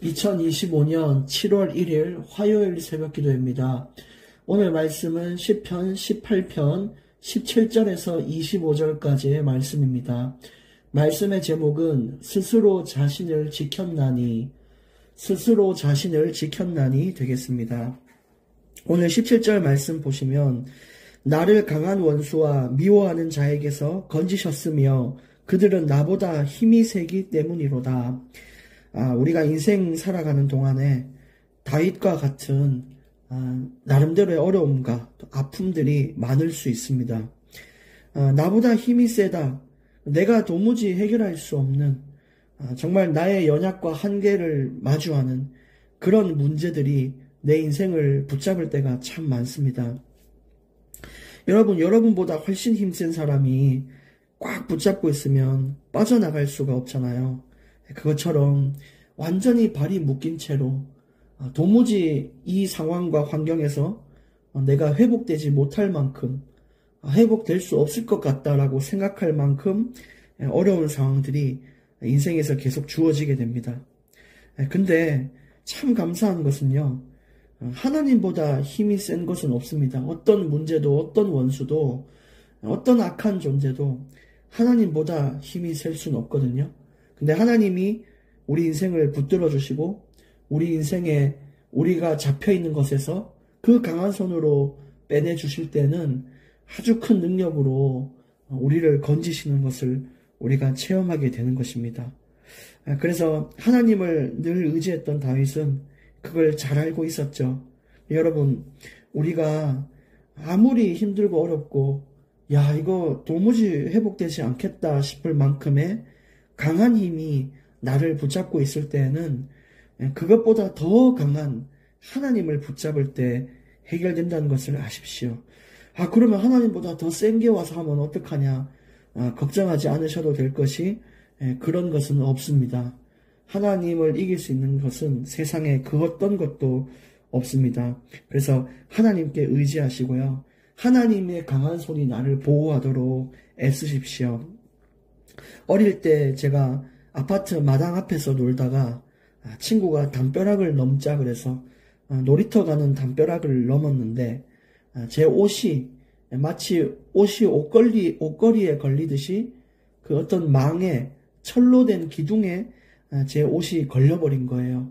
2025년 7월 1일 화요일 새벽 기도입니다. 오늘 말씀은 시편 18편 17절에서 25절까지의 말씀입니다. 말씀의 제목은 스스로 자신을 지켰나니 되겠습니다. 오늘 17절 말씀 보시면 나를 강한 원수와 미워하는 자에게서 건지셨으며 그들은 나보다 힘이 세기 때문이로다. 우리가 인생 살아가는 동안에 다윗과 같은 나름대로의 어려움과 아픔들이 많을 수 있습니다. 나보다 힘이 세다. 내가 도무지 해결할 수 없는 정말 나의 연약과 한계를 마주하는 그런 문제들이 내 인생을 붙잡을 때가 참 많습니다. 여러분보다 훨씬 힘센 사람이 꽉 붙잡고 있으면 빠져나갈 수가 없잖아요. 그것처럼 완전히 발이 묶인 채로 도무지 이 상황과 환경에서 내가 회복되지 못할 만큼 회복될 수 없을 것 같다라고 생각할 만큼 어려운 상황들이 인생에서 계속 주어지게 됩니다. 근데 참 감사한 것은요. 하나님보다 힘이 센 것은 없습니다. 어떤 문제도 어떤 원수도 어떤 악한 존재도 하나님보다 힘이 셀 수는 없거든요. 근데 하나님이 우리 인생을 붙들어 주시고 우리 인생에 우리가 잡혀 있는 것에서 그 강한 손으로 빼내 주실 때는 아주 큰 능력으로 우리를 건지시는 것을 우리가 체험하게 되는 것입니다. 그래서 하나님을 늘 의지했던 다윗은 그걸 잘 알고 있었죠. 여러분, 우리가 아무리 힘들고 어렵고 이거 도무지 회복되지 않겠다 싶을 만큼의 강한 힘이 나를 붙잡고 있을 때에는 그것보다 더 강한 하나님을 붙잡을 때 해결된다는 것을 아십시오. 그러면 하나님보다 더 센 게 와서 하면 어떡하냐? 걱정하지 않으셔도 될 것이 그런 것은 없습니다. 하나님을 이길 수 있는 것은 세상에 그 어떤 것도 없습니다. 그래서 하나님께 의지하시고요. 하나님의 강한 손이 나를 보호하도록 애쓰십시오. 어릴 때 제가 아파트 마당 앞에서 놀다가 친구가 담벼락을 넘자 그래서 놀이터 가는 담벼락을 넘었는데 제 옷이 마치 옷이 옷걸이에 걸리듯이 그 어떤 망에 철로 된 기둥에 제 옷이 걸려버린 거예요.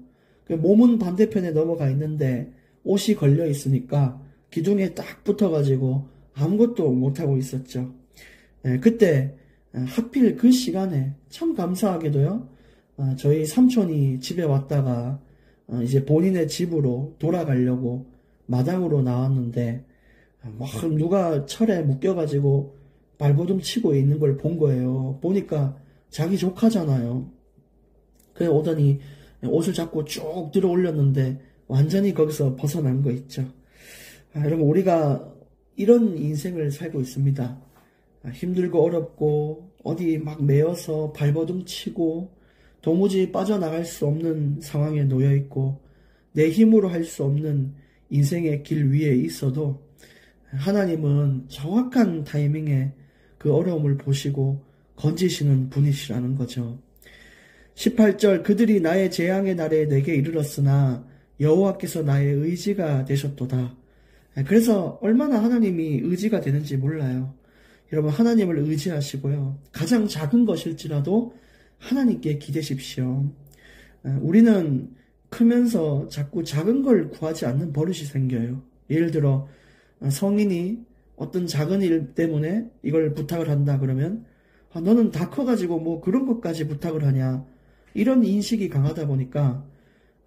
몸은 반대편에 넘어가 있는데 옷이 걸려 있으니까 기둥에 딱 붙어가지고 아무것도 못하고 있었죠. 그때 하필 그 시간에 참 감사하게도요. 저희 삼촌이 집에 왔다가 이제 본인의 집으로 돌아가려고 마당으로 나왔는데 막 누가 철에 묶여가지고 발버둥 치고 있는 걸 본 거예요. 보니까 자기 조카잖아요. 그래 오더니 옷을 잡고 쭉 들어 올렸는데 완전히 거기서 벗어난 거 있죠. 여러분, 우리가 이런 인생을 살고 있습니다. 힘들고 어렵고 어디 막 매여서 발버둥 치고 도무지 빠져나갈 수 없는 상황에 놓여 있고 내 힘으로 할 수 없는 인생의 길 위에 있어도 하나님은 정확한 타이밍에 그 어려움을 보시고 건지시는 분이시라는 거죠. 18절 그들이 나의 재앙의 날에 내게 이르렀으나 여호와께서 나의 의지가 되셨도다. 그래서 얼마나 하나님이 의지가 되는지 몰라요. 여러분, 하나님을 의지하시고요. 가장 작은 것일지라도 하나님께 기대십시오. 우리는 크면서 자꾸 작은 걸 구하지 않는 버릇이 생겨요. 예를 들어 성인이 어떤 작은 일 때문에 이걸 부탁을 한다 그러면 너는 다 커가지고 뭐 그런 것까지 부탁을 하냐, 이런 인식이 강하다 보니까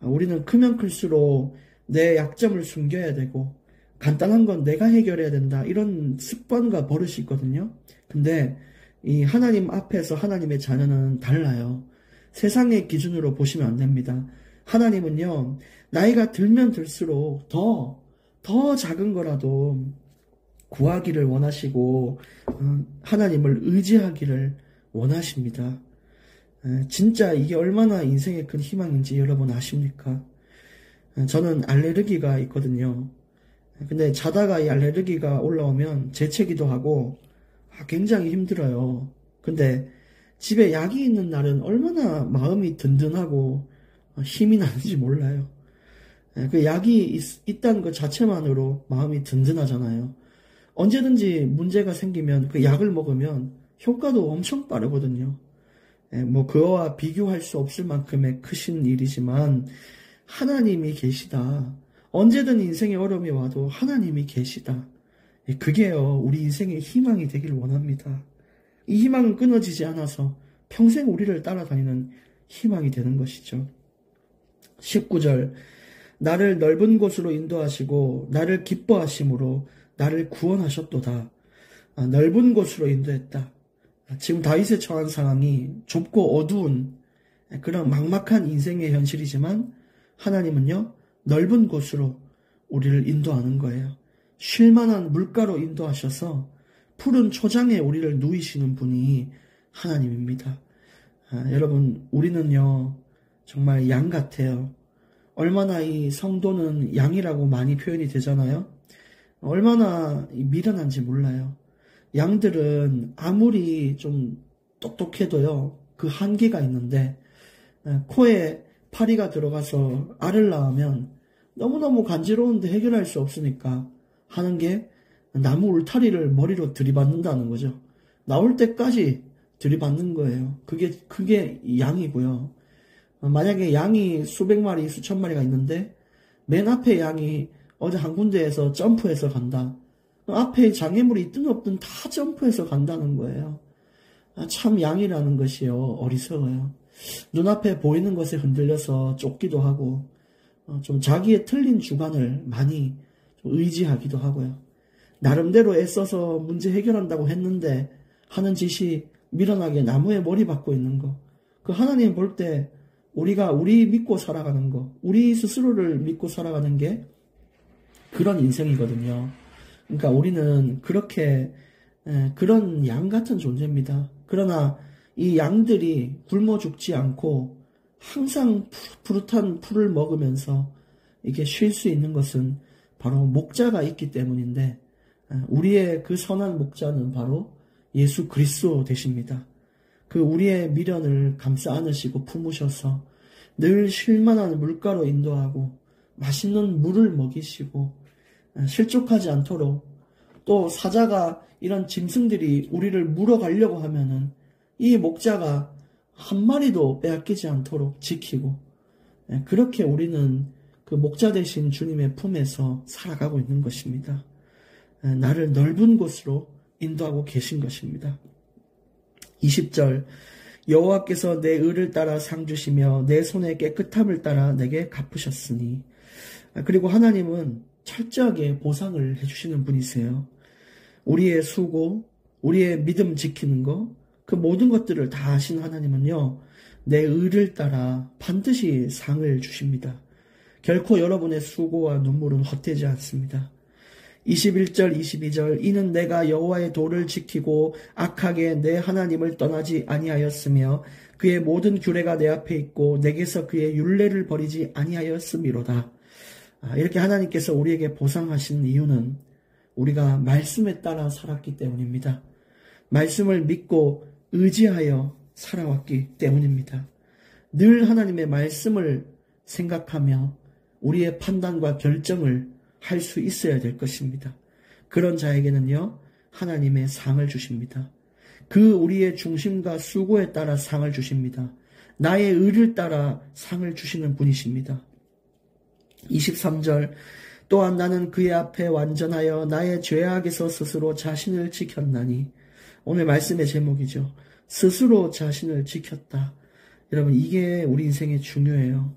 우리는 크면 클수록 내 약점을 숨겨야 되고 간단한 건 내가 해결해야 된다, 이런 습관과 버릇이 있거든요. 근데 이 하나님 앞에서 하나님의 자녀는 달라요. 세상의 기준으로 보시면 안 됩니다. 하나님은요, 나이가 들면 들수록 더 작은 거라도 구하기를 원하시고 하나님을 의지하기를 원하십니다. 진짜 이게 얼마나 인생의 큰 희망인지 여러분 아십니까? 저는 알레르기가 있거든요. 근데 자다가 이 알레르기가 올라오면 재채기도 하고 굉장히 힘들어요. 근데 집에 약이 있는 날은 얼마나 마음이 든든하고 힘이 나는지 몰라요. 그 약이 있다는 것 자체만으로 마음이 든든하잖아요. 언제든지 문제가 생기면 그 약을 먹으면 효과도 엄청 빠르거든요. 뭐 그거와 비교할 수 없을 만큼의 크신 일이지만 하나님이 계시다. 언제든 인생에 어려움이 와도 하나님이 계시다. 그게요, 우리 인생의 희망이 되길 원합니다. 이 희망은 끊어지지 않아서 평생 우리를 따라다니는 희망이 되는 것이죠. 19절, 나를 넓은 곳으로 인도하시고 나를 기뻐하심으로 나를 구원하셨도다. 넓은 곳으로 인도했다. 지금 다윗에 처한 상황이 좁고 어두운 그런 막막한 인생의 현실이지만 하나님은요, 넓은 곳으로 우리를 인도하는 거예요. 쉴만한 물가로 인도하셔서 푸른 초장에 우리를 누이시는 분이 하나님입니다. 여러분, 우리는요, 정말 양 같아요. 얼마나 이 성도는 양이라고 많이 표현이 되잖아요. 얼마나 미련한지 몰라요. 양들은 아무리 좀 똑똑해도요, 그 한계가 있는데, 코에 파리가 들어가서 알을 낳으면 너무너무 간지러운데 해결할 수 없으니까 하는 게 나무 울타리를 머리로 들이받는다는 거죠. 나올 때까지 들이받는 거예요. 그게 양이고요. 만약에 양이 수백 마리, 수천 마리가 있는데 맨 앞에 양이 어디 한 군데에서 점프해서 간다. 앞에 장애물이 있든 없든 다 점프해서 간다는 거예요. 참 양이라는 것이요, 어리석어요. 눈앞에 보이는 것에 흔들려서 쫓기도 하고 좀 자기의 틀린 주관을 많이 좀 의지하기도 하고요. 나름대로 애써서 문제 해결한다고 했는데 하는 짓이 미련하게 나무에 머리 박고 있는 거. 그 하나님 볼 때 우리 믿고 살아가는 거, 우리 스스로를 믿고 살아가는 게 그런 인생이거든요. 그러니까 우리는 그런 양 같은 존재입니다. 그러나 이 양들이 굶어 죽지 않고 항상 푸릇한 풀을 먹으면서 이게 쉴 수 있는 것은 바로 목자가 있기 때문인데, 우리의 그 선한 목자는 바로 예수 그리스도 되십니다. 그 우리의 미련을 감싸 안으시고 품으셔서 늘 쉴만한 물가로 인도하고 맛있는 물을 먹이시고 실족하지 않도록, 또 사자가 이런 짐승들이 우리를 물어가려고 하면은 이 목자가 한 마리도 빼앗기지 않도록 지키고, 그렇게 우리는 그 목자 되신 주님의 품에서 살아가고 있는 것입니다. 나를 넓은 곳으로 인도하고 계신 것입니다. 20절, 여호와께서 내 의를 따라 상 주시며 내 손의 깨끗함을 따라 내게 갚으셨으니. 그리고 하나님은 철저하게 보상을 해주시는 분이세요. 우리의 수고, 우리의 믿음 지키는 것, 그 모든 것들을 다 하신 하나님은요, 내 의를 따라 반드시 상을 주십니다. 결코 여러분의 수고와 눈물은 헛되지 않습니다. 21절, 22절, 이는 내가 여호와의 도를 지키고 악하게 내 하나님을 떠나지 아니하였으며 그의 모든 규례가 내 앞에 있고 내게서 그의 율례를 버리지 아니하였음이로다. 이렇게 하나님께서 우리에게 보상하시는 이유는 우리가 말씀에 따라 살았기 때문입니다. 말씀을 믿고 의지하여 살아왔기 때문입니다. 늘 하나님의 말씀을 생각하며 우리의 판단과 결정을 할 수 있어야 될 것입니다. 그런 자에게는요, 하나님의 상을 주십니다. 그 우리의 중심과 수고에 따라 상을 주십니다. 나의 의를 따라 상을 주시는 분이십니다. 23절, 또한 나는 그의 앞에 완전하여 나의 죄악에서 스스로 자신을 지켰나니. 오늘 말씀의 제목이죠. 스스로 자신을 지켰다. 여러분, 이게 우리 인생에 중요해요.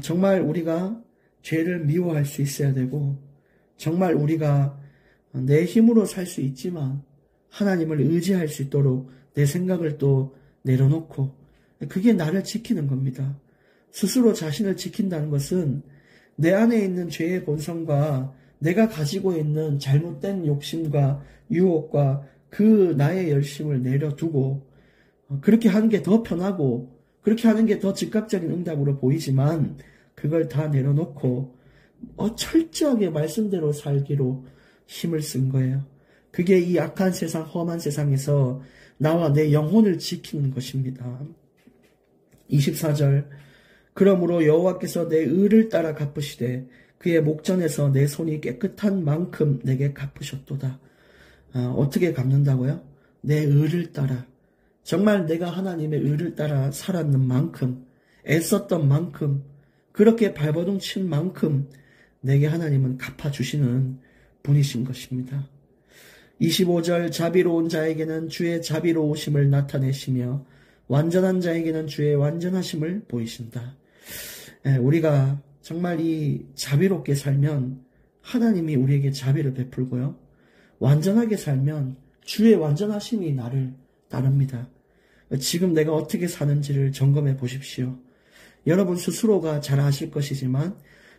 정말 우리가 죄를 미워할 수 있어야 되고, 정말 우리가 내 힘으로 살 수 있지만 하나님을 의지할 수 있도록 내 생각을 또 내려놓고, 그게 나를 지키는 겁니다. 스스로 자신을 지킨다는 것은 내 안에 있는 죄의 본성과 내가 가지고 있는 잘못된 욕심과 유혹과 그 나의 열심을 내려두고, 그렇게 하는 게 더 편하고 그렇게 하는 게 더 즉각적인 응답으로 보이지만 그걸 다 내려놓고 철저하게 말씀대로 살기로 힘을 쓴 거예요. 그게 이 악한 세상, 험한 세상에서 나와 내 영혼을 지키는 것입니다. 24절, 그러므로 여호와께서 내 의를 따라 갚으시되 그의 목전에서 내 손이 깨끗한 만큼 내게 갚으셨도다. 어떻게 갚는다고요? 내 의를 따라. 정말 내가 하나님의 의를 따라 살았는 만큼, 애썼던 만큼, 그렇게 발버둥 친 만큼 내게 하나님은 갚아주시는 분이신 것입니다. 25절 자비로운 자에게는 주의 자비로우심을 나타내시며 완전한 자에게는 주의 완전하심을 보이신다. 우리가 정말 이 자비롭게 살면 하나님이 우리에게 자비를 베풀고요. 완전하게 살면 주의 완전하심이 나를 따릅니다. 지금 내가 어떻게 사는지를 점검해 보십시오. 여러분 스스로가 잘 아실 것이지만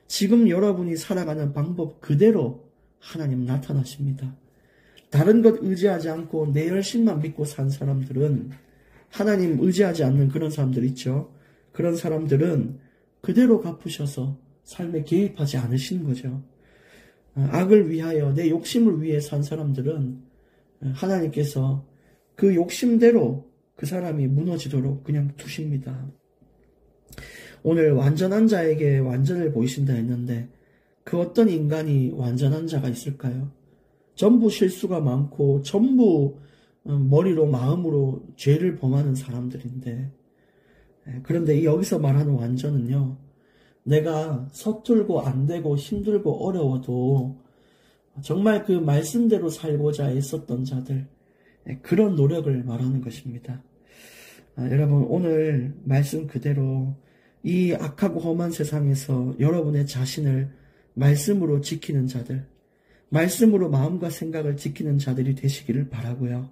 지금 여러분이 살아가는 방법 그대로 하나님 나타나십니다. 다른 것 의지하지 않고 내 열심만 믿고 산 사람들은 하나님 의지하지 않는 그런 사람들 있죠. 그런 사람들은 그대로 갚으셔서 삶에 개입하지 않으시는 거죠. 악을 위하여 내 욕심을 위해 산 사람들은 하나님께서 그 욕심대로 그 사람이 무너지도록 그냥 두십니다. 오늘 완전한 자에게 완전을 보이신다 했는데 그 어떤 인간이 완전한 자가 있을까요? 전부 실수가 많고 전부 머리로 마음으로 죄를 범하는 사람들인데 그런데 여기서 말하는 완전은요. 내가 서툴고 안되고 힘들고 어려워도 정말 그 말씀대로 살고자 애썼던 자들 그런 노력을 말하는 것입니다. 여러분 오늘 말씀 그대로 이 악하고 험한 세상에서 여러분의 자신을 말씀으로 지키는 자들 말씀으로 마음과 생각을 지키는 자들이 되시기를 바라고요.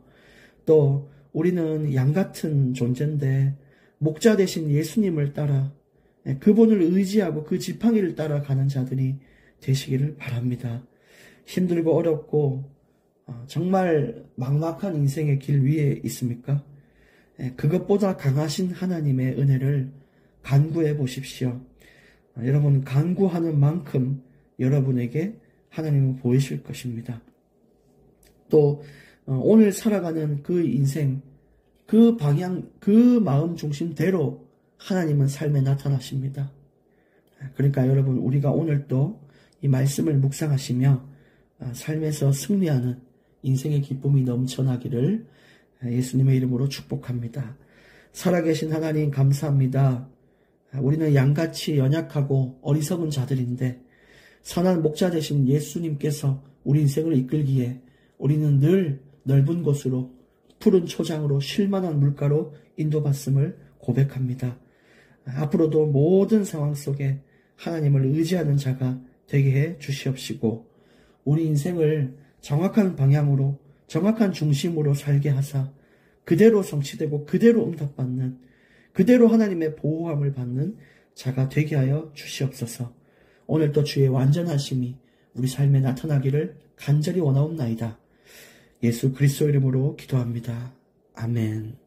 또 우리는 양같은 존재인데 목자 되신 예수님을 따라 그분을 의지하고 그 지팡이를 따라가는 자들이 되시기를 바랍니다. 힘들고 어렵고 정말 막막한 인생의 길 위에 있습니까? 그것보다 강하신 하나님의 은혜를 간구해 보십시오. 여러분 간구하는 만큼 여러분에게 하나님은 보이실 것입니다. 또 오늘 살아가는 그 인생, 그 방향, 그 마음 중심대로 하나님은 삶에 나타나십니다. 그러니까 여러분 우리가 오늘 또 이 말씀을 묵상하시며 삶에서 승리하는 인생의 기쁨이 넘쳐나기를 예수님의 이름으로 축복합니다. 살아계신 하나님 감사합니다. 우리는 양같이 연약하고 어리석은 자들인데 선한 목자 되신 예수님께서 우리 인생을 이끌기에 우리는 늘 넓은 곳으로 푸른 초장으로 쉴만한 물가로 인도받음을 고백합니다. 앞으로도 모든 상황 속에 하나님을 의지하는 자가 되게 해 주시옵시고 우리 인생을 정확한 방향으로 정확한 중심으로 살게 하사 그대로 성취되고 그대로 응답받는 그대로 하나님의 보호함을 받는 자가 되게 하여 주시옵소서. 오늘도 주의 완전하심이 우리 삶에 나타나기를 간절히 원하옵나이다. 예수 그리스도 이름으로 기도합니다. 아멘.